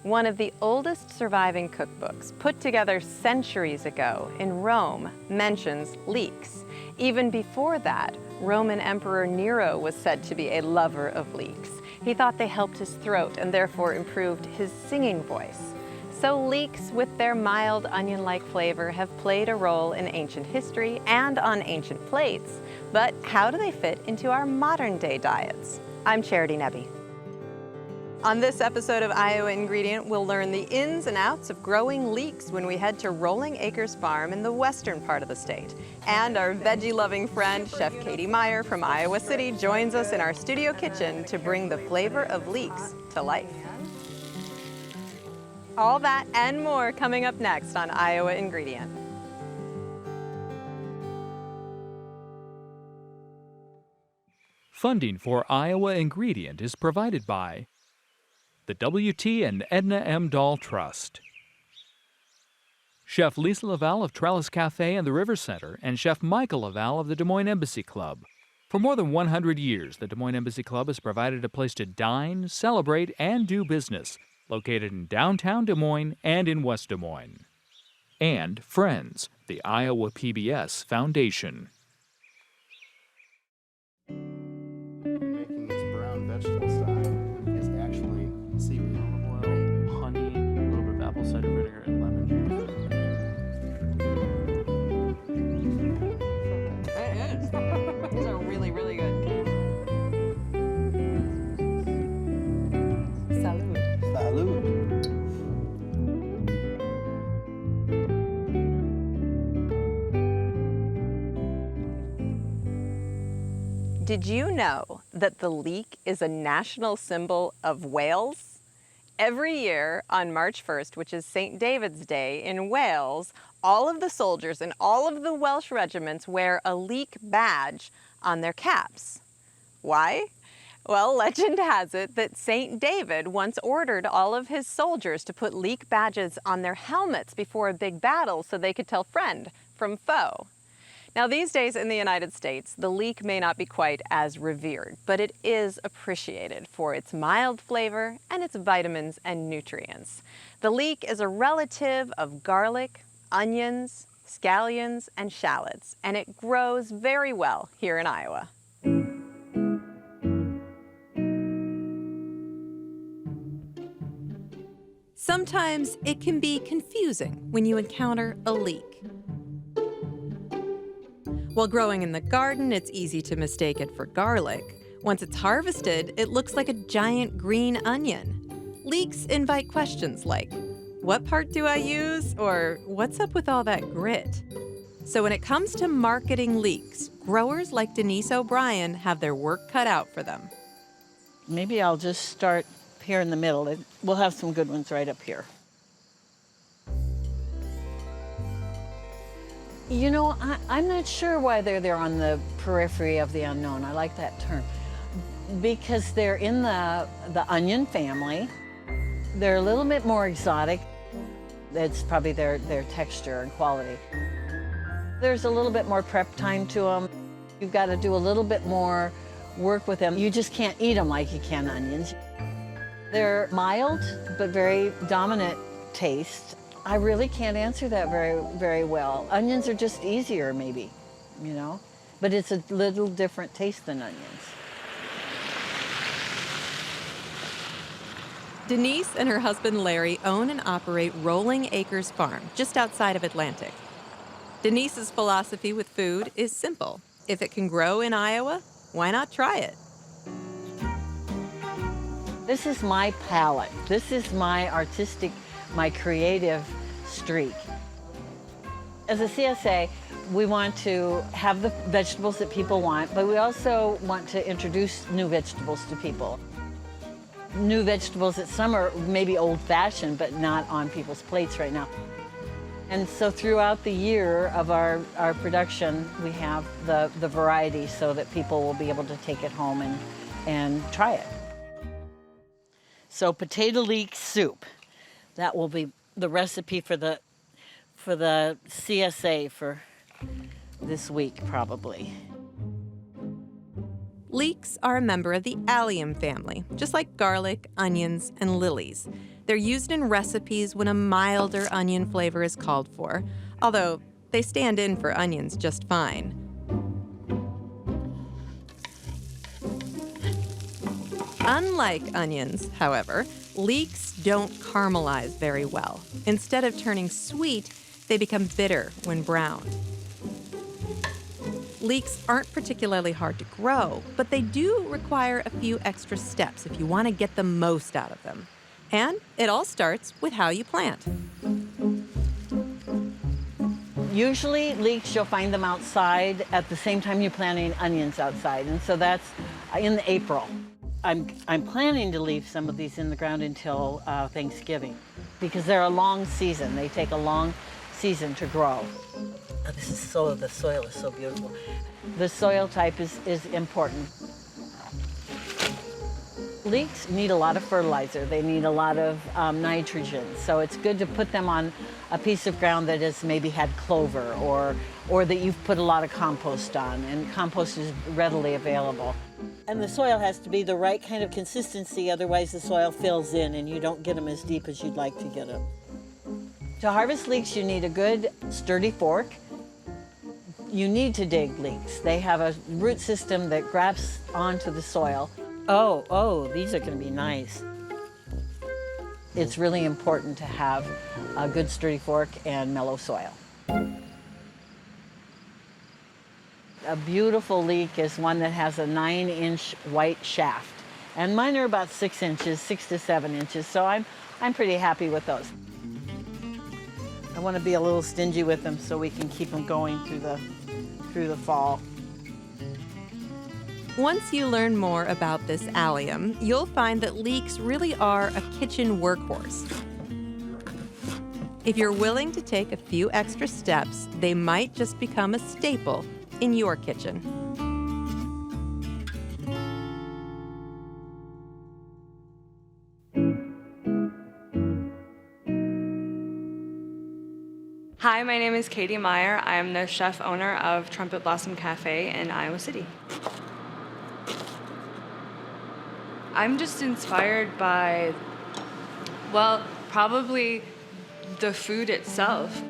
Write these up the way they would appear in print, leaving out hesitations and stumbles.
one of the oldest surviving cookbooks, put together centuries ago in Rome, mentions leeks. Even before that, Roman Emperor Nero was said to be a lover of leeks. He thought they helped his throat and therefore improved his singing voice. So leeks, with their mild onion-like flavor, have played a role in ancient history and on ancient plates. But how do they fit into our modern-day diets? I'm Charity Nebbe. On this episode of Iowa Ingredient, we'll learn the ins and outs of growing leeks when we head to Rolling Acres Farm in the western part of the state. And our veggie-loving friend, Chef Katy Meyer from Iowa City, joins us in our studio kitchen to bring the flavor of leeks to life. All that and more coming up next on Iowa Ingredient. Funding for Iowa Ingredient is provided by the W.T. and Edna M. Dahl Trust, Chef Lisa Laval of Trellis Cafe and the River Center, and Chef Michael Laval of the Des Moines Embassy Club. For more than 100 years, the Des Moines Embassy Club has provided a place to dine, celebrate, and do business, located in downtown Des Moines and in West Des Moines. And Friends, the Iowa PBS Foundation. Making this brown vegetable side is actually seaweed. Olive oil, honey, a little bit of apple cider vinegar, and lemon juice. It is. These are really, really good. Salud. Salud. Did you know that the leek is a national symbol of Wales? Every year on March 1st, which is St. David's Day in Wales, all of the soldiers in all of the Welsh regiments wear a leek badge on their caps. Why? Well, legend has it that St. David once ordered all of his soldiers to put leek badges on their helmets before a big battle so they could tell friend from foe. Now, these days in the United States, the leek may not be quite as revered, but it is appreciated for its mild flavor and its vitamins and nutrients. The leek is a relative of garlic, onions, scallions, and shallots, and it grows very well here in Iowa. Sometimes it can be confusing when you encounter a leek. While growing in the garden, it's easy to mistake it for garlic. Once it's harvested, it looks like a giant green onion. Leeks invite questions like, what part do I use? Or what's up with all that grit? So when it comes to marketing leeks, growers like Denise O'Brien have their work cut out for them. Maybe I'll just start here in the middle. We'll have some good ones right up here. You know, I'm not sure why they're on the periphery of the unknown. I like that term. Because they're in the onion family. They're a little bit more exotic. It's probably their texture and quality. There's a little bit more prep time to them. You've got to do a little bit more work with them. You just can't eat them like you can onions. They're mild, but very dominant taste. I really can't answer that very, very well. Onions are just easier, maybe, you know? But it's a little different taste than onions. Denise and her husband Larry own and operate Rolling Acres Farm, just outside of Atlantic. Denise's philosophy with food is simple. If it can grow in Iowa, why not try it? This is my palette. This is my artistic, my creative streak. As a CSA, we want to have the vegetables that people want, but we also want to introduce new vegetables to people. New vegetables that some are maybe old-fashioned, but not on people's plates right now. And so throughout the year of our production, we have the variety so that people will be able to take it home and try it. So potato leek soup. That will be the recipe for the CSA for this week, probably. Leeks are a member of the allium family, just like garlic, onions, and lilies. They're used in recipes when a milder onion flavor is called for, although they stand in for onions just fine. Unlike onions, however, leeks don't caramelize very well. Instead of turning sweet, they become bitter when brown. Leeks aren't particularly hard to grow, but they do require a few extra steps if you want to get the most out of them. And it all starts with how you plant. Usually leeks, you'll find them outside at the same time you're planting onions outside, and so that's in April. I'm planning to leave some of these in the ground until Thanksgiving because they're a long season. They take a long season to grow. Oh, the soil is so beautiful. The soil type is important. Leeks need a lot of fertilizer. They need a lot of nitrogen. So it's good to put them on a piece of ground that has maybe had clover or that you've put a lot of compost on, and compost is readily available. And the soil has to be the right kind of consistency, otherwise the soil fills in and you don't get them as deep as you'd like to get them. To harvest leeks, you need a good, sturdy fork. You need to dig leeks. They have a root system that grabs onto the soil. Oh, these are going to be nice. It's really important to have a good, sturdy fork and mellow soil. A beautiful leek is one that has a 9-inch white shaft. And mine are about 6 inches, 6 to 7 inches, so I'm pretty happy with those. I want to be a little stingy with them so we can keep them going through the fall. Once you learn more about this allium, you'll find that leeks really are a kitchen workhorse. If you're willing to take a few extra steps, they might just become a staple in your kitchen. Hi, my name is Katy Meyer. I am the chef owner of Trumpet Blossom Cafe in Iowa City. I'm just inspired by, well, probably the food itself.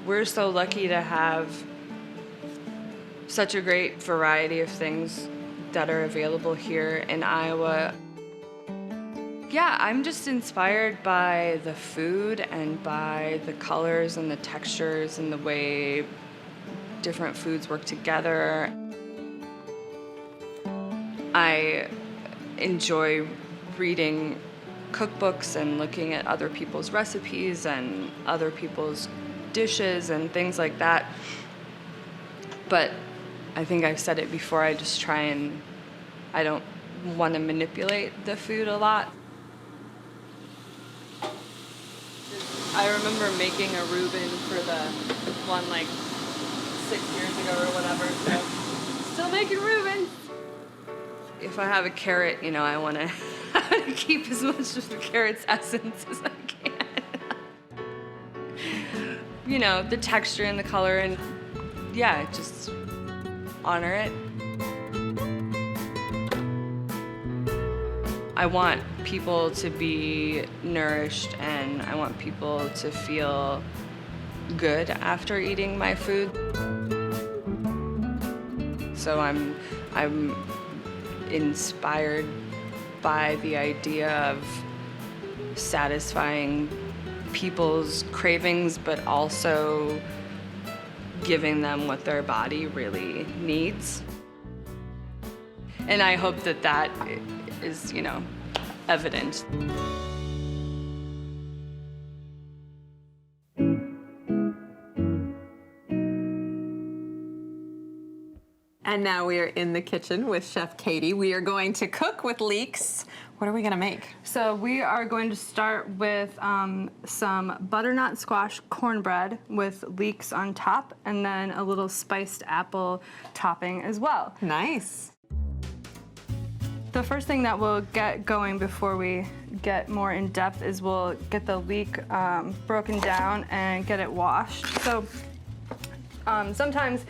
We're so lucky to have such a great variety of things that are available here in Iowa. Yeah, I'm just inspired by the food and by the colors and the textures and the way different foods work together. I enjoy reading cookbooks and looking at other people's recipes and other people's dishes and things like that. But I think I've said it before, I just try and, I don't want to manipulate the food a lot. I remember making a Reuben for the one like 6 years ago or whatever, so still making Reubens. If I have a carrot, you know, I want to keep as much of the carrot's essence as I can. You know, the texture and the color, and yeah, just honor it. I want people to be nourished and I want people to feel good after eating my food. So I'm inspired by the idea of satisfying people's cravings, but also giving them what their body really needs. And I hope that that is, you know, evident. And now we are in the kitchen with Chef Katy. We are going to cook with leeks. What are we gonna make? So we are going to start with some butternut squash cornbread with leeks on top, and then a little spiced apple topping as well. Nice. The first thing that we'll get going before we get more in depth is we'll get the leek broken down and get it washed. So sometimes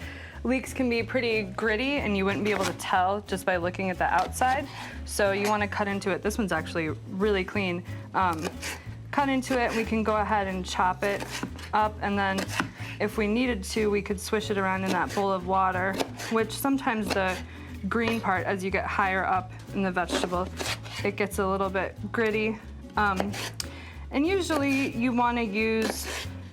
leeks can be pretty gritty and you wouldn't be able to tell just by looking at the outside. So you want to cut into it. This one's actually really clean. Cut into it, we can go ahead and chop it up, and then if we needed to, we could swish it around in that bowl of water, which sometimes the green part, as you get higher up in the vegetable, it gets a little bit gritty. And usually you want to use,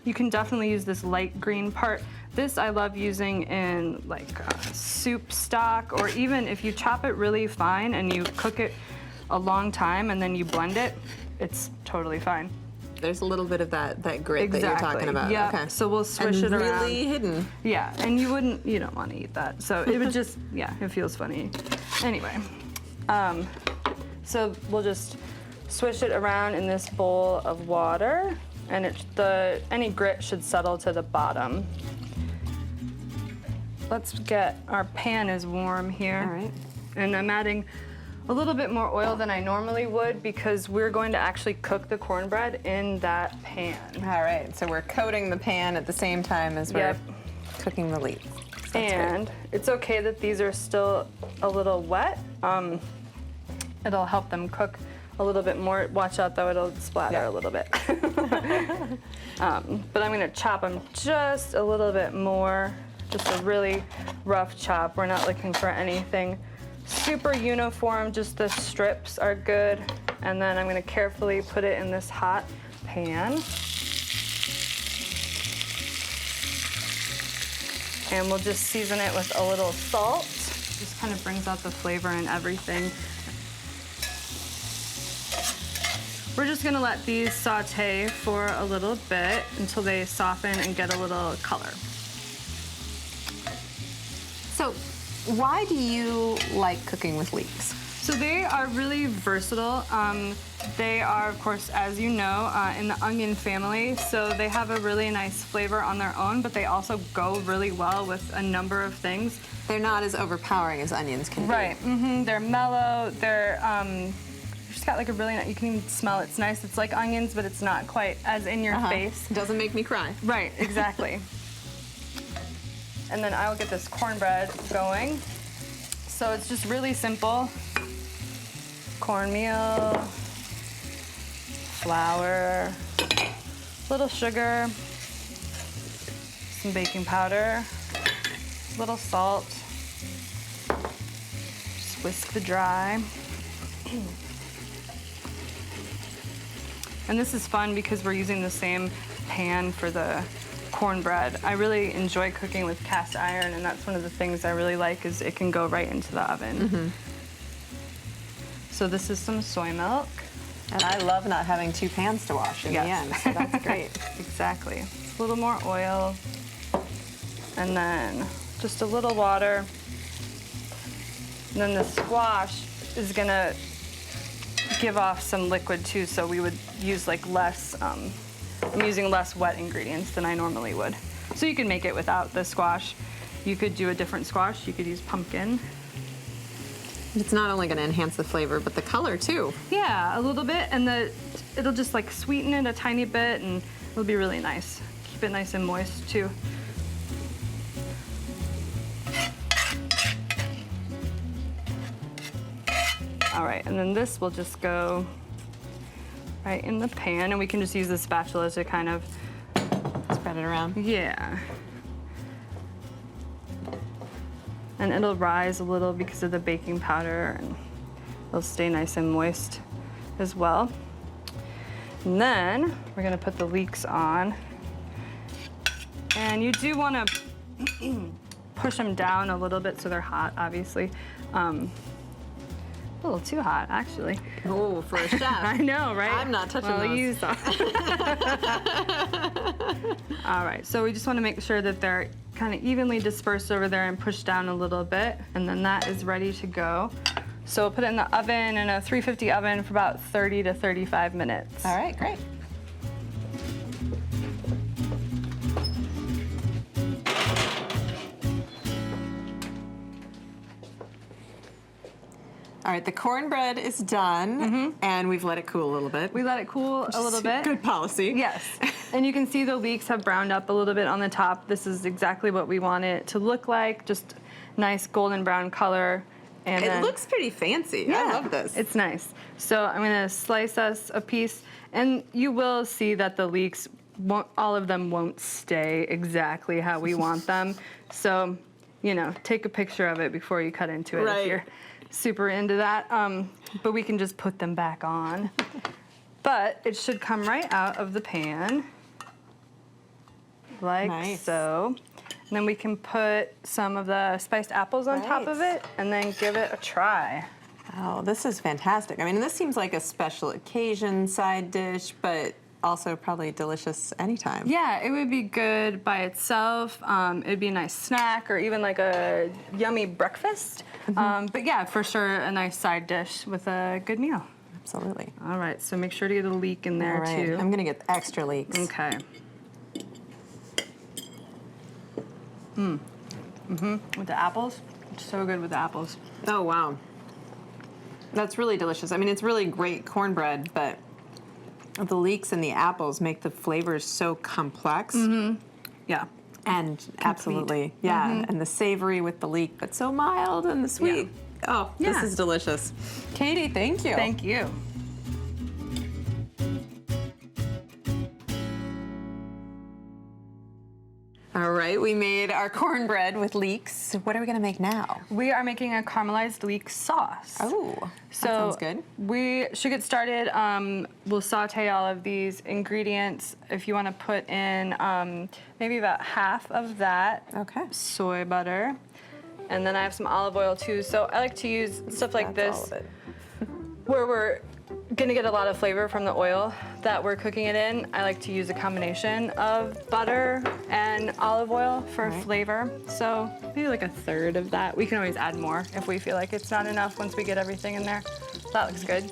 you can definitely use this light green part. This I love using in like soup stock, or even if you chop it really fine and you cook it a long time and then you blend it, it's totally fine. There's a little bit of that grit that you're talking about. Yeah. Okay. So we'll swish it around. Really hidden. Yeah, and you don't want to eat that. So it would just, yeah, it feels funny. Anyway, so we'll just swish it around in this bowl of water, and any grit should settle to the bottom. Let's get, our pan is warm here. All right. And I'm adding a little bit more oil than I normally would because we're going to actually cook the cornbread in that pan. All right, so we're coating the pan at the same time as we're cooking the leeks. And it's okay that these are still a little wet. It'll help them cook a little bit more. Watch out though, it'll splatter a little bit. But I'm gonna chop them just a little bit more, just a really rough chop. We're not looking for anything super uniform, just the strips are good. And then I'm gonna carefully put it in this hot pan. And we'll just season it with a little salt. Just kind of brings out the flavor and everything. We're just gonna let these saute for a little bit until they soften and get a little color. So, why do you like cooking with leeks? So they are really versatile. They are, of course, as you know, in the onion family, so they have a really nice flavor on their own, but they also go really well with a number of things. They're not as overpowering as onions can be. Right, they're mellow, they're just got like a really nice, you can even smell it. It's nice, it's like onions, but it's not quite as in your face. Doesn't make me cry. Right, exactly. And then I'll get this cornbread going. So it's just really simple. Cornmeal, flour, little sugar, some baking powder, little salt. Just whisk the dry. And this is fun because we're using the same pan for the cornbread. I really enjoy cooking with cast iron, and that's one of the things I really like is it can go right into the oven. So this is some soy milk. And I love not having two pans to wash in the end, so that's great. Exactly. A little more oil, and then just a little water. And then the squash is gonna give off some liquid too, so we would use like less, I'm using less wet ingredients than I normally would. So you can make it without the squash. You could do a different squash. You could use pumpkin. It's not only going to enhance the flavor, but the color too. Yeah, a little bit, and it'll just like sweeten it a tiny bit, and it'll be really nice. Keep it nice and moist too. All right, and then this will just go right in the pan, and we can just use the spatula to kind of Spread it around. yeah. And it'll rise a little because of the baking powder, and it'll stay nice and moist as well. And then we're gonna put the leeks on. And you do wanna push them down a little bit so they're hot, obviously. A little too hot, actually. Oh, for a chef. I know, right? I'm not touching well, those. You saw. All right, so we just want to make sure that they're kind of evenly dispersed over there and pushed down a little bit, and then that is ready to go. So we'll put it in the oven, in a 350 oven for about 30 to 35 minutes. All right, great. All right, the cornbread is done, and we've let it cool a little bit. We let it cool a little bit. Good policy. Yes. And you can see the leeks have browned up a little bit on the top. This is exactly what we want it to look like, just nice golden brown color. And It looks pretty fancy. I love this. It's nice. So I'm gonna slice us a piece, and you will see that the leeks, all of them won't stay exactly how we want them. So, you know, take a picture of it before you cut into it if you're super into that. But we can just put them back on. But it should come right out of the pan, like so. And then we can put some of the spiced apples on top of it and then give it a try. Oh, this is fantastic. I mean, this seems like a special occasion side dish, but also probably delicious anytime. Yeah, it would be good by itself. It'd be a nice snack or even like a yummy breakfast. But yeah, for sure, a nice side dish with a good meal. Absolutely. All right, so make sure to get a leek in there too. I'm gonna get extra leeks. Okay. With the apples, it's so good with the apples. Oh, wow. That's really delicious. I mean, it's really great cornbread, but the leeks and the apples make the flavors so complex. Yeah. And absolutely, yeah. And the savory with the leek, but so mild and the sweet. Oh, this is delicious. Katie, thank you. Thank you. All right, we made our cornbread with leeks. What are we gonna make now? We are making a caramelized leek sauce. Oh, that sounds good. We should get started. We'll saute all of these ingredients. If you want to put in maybe about half of that soy butter. And then I have some olive oil too. So I like to use stuff like this all of it. where we're gonna get a lot of flavor from the oil that we're cooking it in. I like to use a combination of butter and olive oil for flavor. So maybe like a third of that. We can always add more if we feel like it's not enough once we get everything in there. That looks good.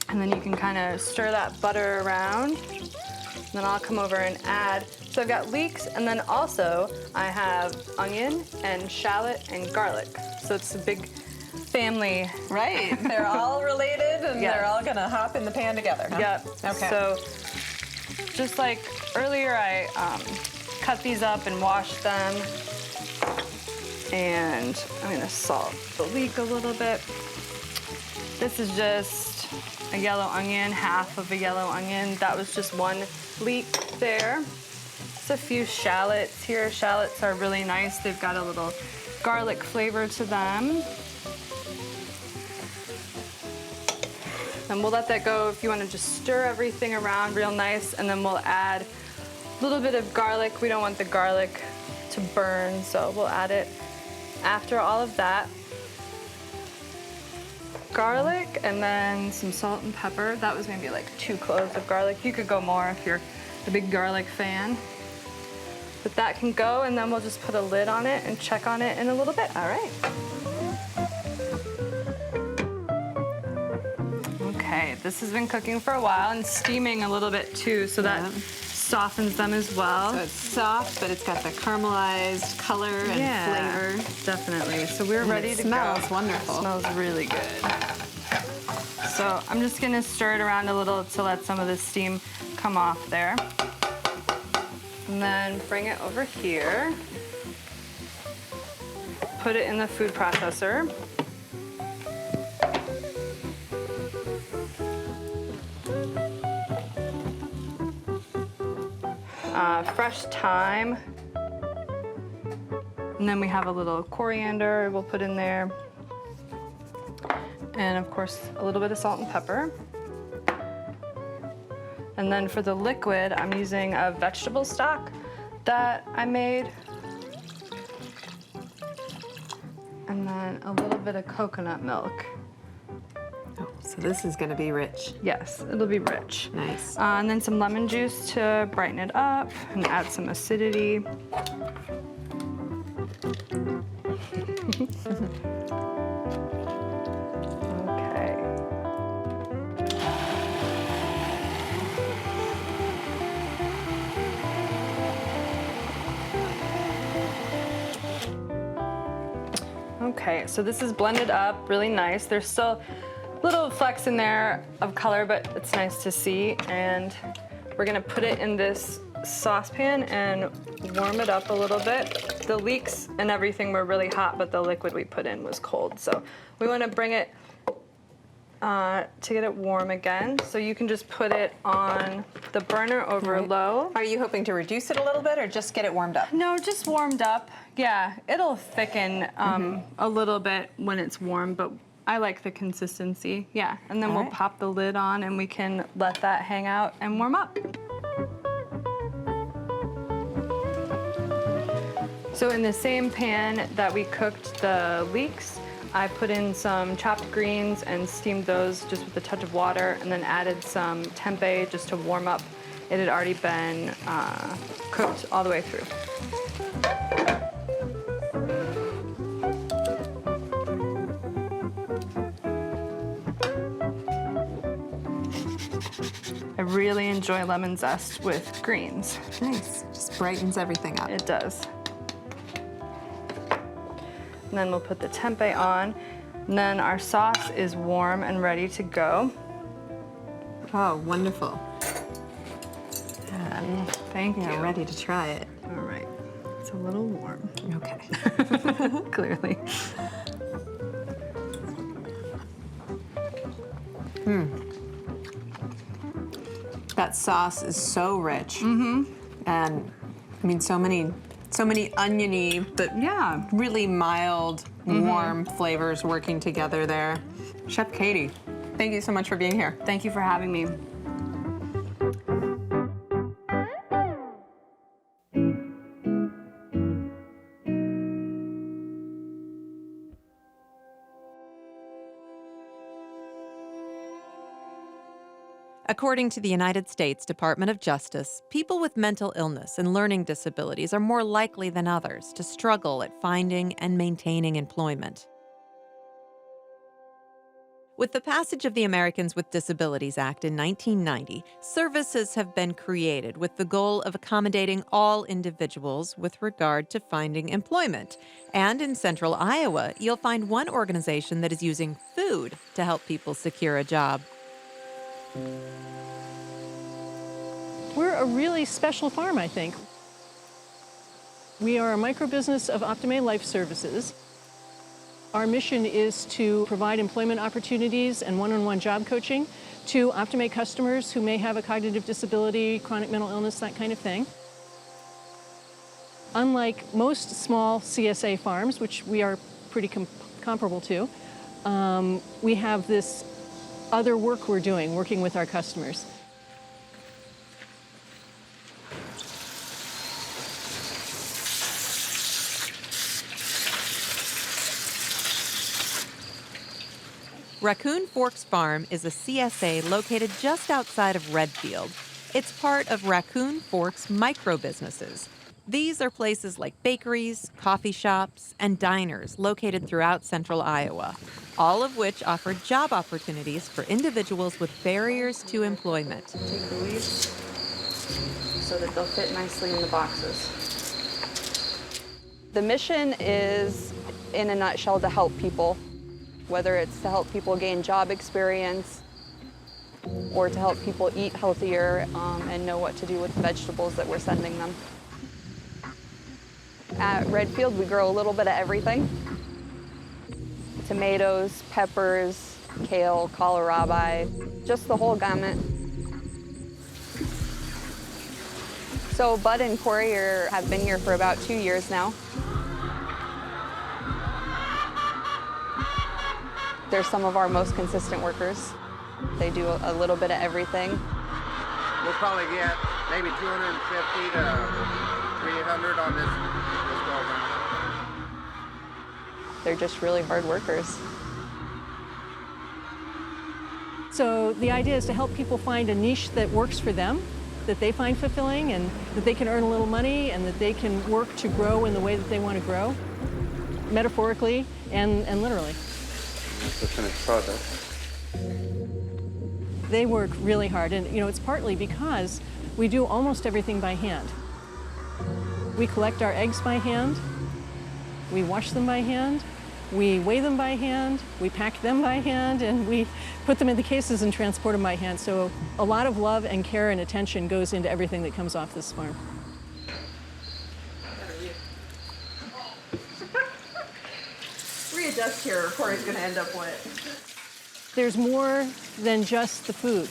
And then you can kind of stir that butter around. And then I'll come over and add. So I've got leeks, and then also I have onion and shallot and garlic. So it's a big family. Right, they're all related and they're all gonna hop in the pan together, huh? Yep. Okay. So just like earlier, I cut these up and washed them. And I'm gonna salt the leek a little bit. This is just a yellow onion, half of a yellow onion. That was just one leek there. Just a few shallots here. Shallots are really nice. They've got a little garlic flavor to them. And we'll let that go if you want to just stir everything around real nice, and then we'll add a little bit of garlic. We don't want the garlic to burn, so we'll add it after all of that. Garlic, and then some salt and pepper. That was maybe like 2 cloves of garlic. You could go more if you're a big garlic fan. But that can go, and then we'll just put a lid on it and check on it in a little bit. All right. Okay, this has been cooking for a while and steaming a little bit too, so that softens them as well. So it's soft, but it's got the caramelized color and flavor. Definitely. So we're ready to go. It smells wonderful. It smells really good. So I'm just gonna stir it around a little to let some of the steam come off there. And then bring it over here. Put it in the food processor. Fresh thyme. And then we have a little coriander we'll put in there. And of course, a little bit of salt and pepper. And then for the liquid, I'm using a vegetable stock that I made. And then a little bit of coconut milk. Oh, so this is gonna be rich. Yes, it'll be rich. Nice. And then some lemon juice to brighten it up and add some acidity. Okay. Okay, so this is blended up really nice. There's still little flecks in there of color, but it's nice to see. And we're gonna put it in this saucepan and warm it up a little bit. The leeks and everything were really hot, but the liquid we put in was cold. So we wanna bring it to get it warm again. So you can just put it on the burner over low. Are you hoping to reduce it a little bit or just get it warmed up? No, just warmed up. Yeah, it'll thicken a little bit when it's warm, but I like the consistency. Yeah, and then we'll pop the lid on and we can let that hang out and warm up. So in the same pan that we cooked the leeks, I put in some chopped greens and steamed those just with a touch of water, and then added some tempeh just to warm up. It had already been cooked all the way through. I really enjoy lemon zest with greens. Nice, just brightens everything up. It does. And then we'll put the tempeh on. And then our sauce is warm and ready to go. Oh, wonderful. Thank you. Yeah, ready to try it. All right. It's a little warm. Okay. Clearly. That sauce is so rich. And I mean, so many oniony, but really mild, warm flavors working together there. Chef Katy, thank you so much for being here. Thank you for having me. According to the United States Department of Justice, people with mental illness and learning disabilities are more likely than others to struggle at finding and maintaining employment. With the passage of the Americans with Disabilities Act in 1990, services have been created with the goal of accommodating all individuals with regard to finding employment. And in central Iowa, you'll find one organization that is using food to help people secure a job. We're a really special farm, I think. We are a microbusiness of Optime Life Services. Our mission is to provide employment opportunities and one-on-one job coaching to Optime customers who may have a cognitive disability, chronic mental illness, that kind of thing. Unlike most small CSA farms, which we are pretty comparable to, we have this other work we're doing, working with our customers. Raccoon Forks Farm is a CSA located just outside of Redfield. It's part of Raccoon Forks microbusinesses. These are places like bakeries, coffee shops, and diners located throughout central Iowa, all of which offer job opportunities for individuals with barriers to employment. Take the leaves so that they'll fit nicely in the boxes. The mission is, in a nutshell, to help people, whether it's to help people gain job experience or to help people eat healthier and know what to do with the vegetables that we're sending them. At Redfield, we grow a little bit of everything. Tomatoes, peppers, kale, kohlrabi, just the whole gamut. So Bud and Corey have been here for about 2 years now. They're some of our most consistent workers. They do a little bit of everything. We'll probably get maybe 250 to 300 on this program. They're just really hard workers. So the idea is to help people find a niche that works for them, that they find fulfilling, and that they can earn a little money, and that they can work to grow in the way that they want to grow, metaphorically and literally. That's the finished product. They work really hard, and it's partly because we do almost everything by hand. We collect our eggs by hand, we wash them by hand, We weigh them by hand, we pack them by hand, and we put them in the cases and transport them by hand. So a lot of love and care and attention goes into everything that comes off this farm. Readjust here, or it's going to end up wet. There's more than just the food.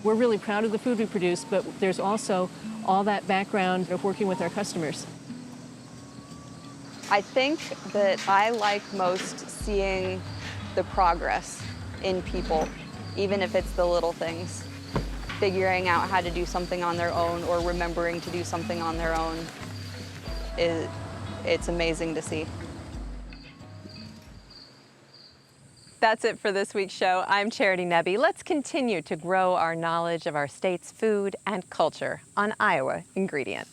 We're really proud of the food we produce, but there's also all that background of working with our customers. I think that I like most seeing the progress in people, even if it's the little things. Figuring out how to do something on their own or remembering to do something on their own, it's amazing to see. That's it for this week's show. I'm Charity Nebbe. Let's continue to grow our knowledge of our state's food and culture on Iowa Ingredient.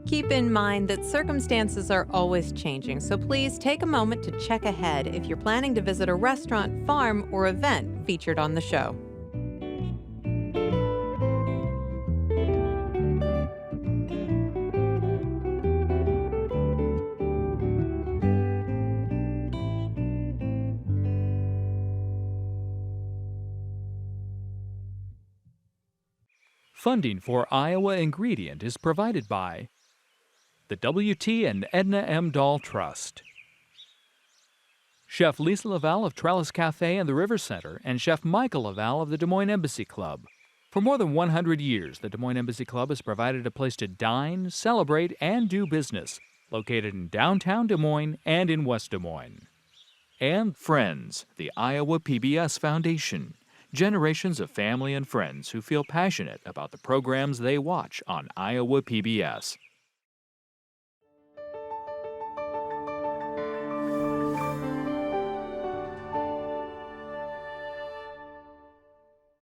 Keep in mind that circumstances are always changing, so please take a moment to check ahead if you're planning to visit a restaurant, farm, or event featured on the show. Funding for Iowa Ingredient is provided by the W.T. and Edna M. Dahl Trust, Chef Lisa Laval of Trellis Cafe and the River Center, and Chef Michael Laval of the Des Moines Embassy Club. For more than 100 years, the Des Moines Embassy Club has provided a place to dine, celebrate, and do business, located in downtown Des Moines and in West Des Moines. And Friends, the Iowa PBS Foundation. Generations of family and friends who feel passionate about the programs they watch on Iowa PBS.